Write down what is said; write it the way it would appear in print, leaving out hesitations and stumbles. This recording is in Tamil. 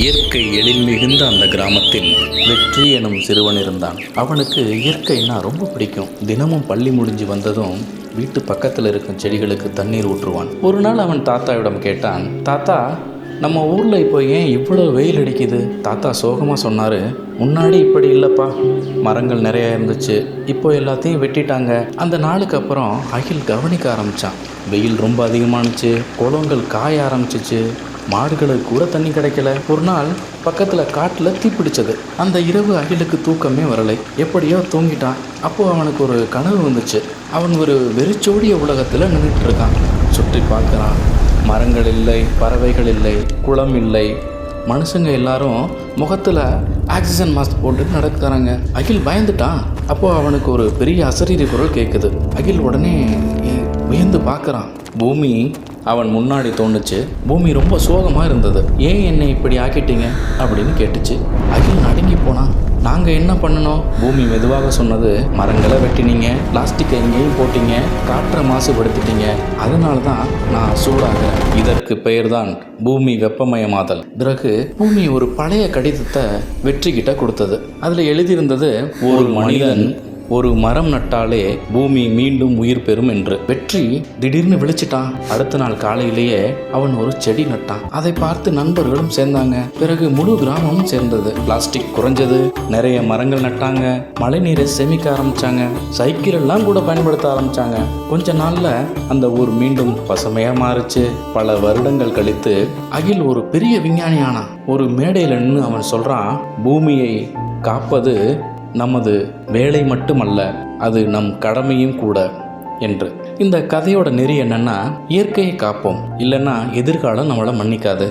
இயற்கை எழில் மிகுந்த அந்த கிராமத்தில் வெற்றி எனும் சிறுவன் இருந்தான். அவனுக்கு இயற்கைன்னா ரொம்ப பிடிக்கும். தினமும் பள்ளி முடிஞ்சு வந்ததும் வீட்டு பக்கத்தில் இருக்கும் செடிகளுக்கு தண்ணீர் ஊற்றுவான். ஒரு நாள் அவன் தாத்தாவிடம் கேட்டான், தாத்தா, நம்ம ஊரில் இப்போ ஏன் இவ்வளோ வெயில் அடிக்குது? தாத்தா சோகமாக சொன்னார், முன்னாடி இப்படி இல்லைப்பா, மரங்கள் நிறையா இருந்துச்சு, இப்போ எல்லாத்தையும் வெட்டிட்டாங்க. அந்த நாளுக்கு அப்புறம் அகில் கவனிக்க ஆரம்பித்தான். வெயில் ரொம்ப அதிகமானுச்சு, குளங்கள் காய ஆரம்பிச்சிச்சு, மாடுகளுக்கு கூட தண்ணி கிடைக்கல. ஒரு நாள் பக்கத்தில் காட்டில் தீப்பிடிச்சது. அந்த இரவு அகிலுக்கு தூக்கமே வரலை. எப்படியோ தூங்கிட்டான். அப்போது அவனுக்கு ஒரு கனவு வந்துச்சு. அவன் ஒரு வெறிச்சோடிய உலகத்தில் நின்றுட்டு இருக்கான். சுற்றி பார்க்குறான். மரங்கள் இல்லை, பறவைகள் இல்லை, குளம் இல்லை. மனுஷங்க எல்லாரும் முகத்தில் ஆக்சிஜன் மாஸ்க் போட்டு நடக்கிறாங்க. அகில் பயந்துட்டான். அப்போது அவனுக்கு ஒரு பெரிய அசரீரி குரல் கேட்குது. அகில் உடனே வியந்து பார்க்குறான். பூமி அவன் முன்னாடி தோணுச்சு. பூமி ரொம்ப சோகமாக இருந்தது. ஏன் என்னை இப்படி ஆக்கிட்டீங்க அப்படின்னு கேட்டுச்சு. அகில் நடுங்கி போனான். நாங்கள் என்ன பண்ணணும்? பூமி மெதுவாக சொன்னது, மரங்களை வெட்டினீங்க, பிளாஸ்டிக்கை எங்கேயும் போட்டீங்க, காற்றை மாசுபடுத்திட்டீங்க, அதனால தான் நான் சூடாகிறேன். இதற்கு பெயர்தான் பூமி வெப்பமயமாதல். பிறகு பூமி ஒரு பழைய கடிதத்தை வெற்றிக்கிட்ட கொடுத்தது. அதில் எழுதியிருந்தது, ஒரு மனிதன் ஒரு மரம் நட்டாலே பூமி மீண்டும் உயிர் பெறும் என்று. வெற்றி திடீர்னு விழிச்சிட்டான். அடுத்த நாள் காலையிலேயே அவன் ஒரு செடி நட்டான். அதை பார்த்து நண்பர்களும் சேர்ந்தாங்க. பிறகு முழு கிராமமும் சேர்ந்தது. பிளாஸ்டிக் குறைஞ்சது, நிறைய மரங்கள் நட்டாங்க, மழை நீரை சேமிக்க ஆரம்பிச்சாங்க, சைக்கிள் எல்லாம் கூட பயன்படுத்த ஆரம்பிச்சாங்க. கொஞ்ச நாள்ல அந்த ஊர் மீண்டும் பசுமையா மாறுச்சு. பல வருடங்கள் கழித்து அகில் ஒரு பெரிய விஞ்ஞானியானான். ஒரு மேடையில் நின்று அவன் சொல்றான், பூமியை காப்பது நமது வேலை மட்டுமல்ல, அது நம் கடமையும் கூட என்று. இந்த கதையோட நெறி என்னன்னா, இயற்கையை காப்போம், இல்லைன்னா எதிர்காலம் நம்மளை மன்னிக்காது.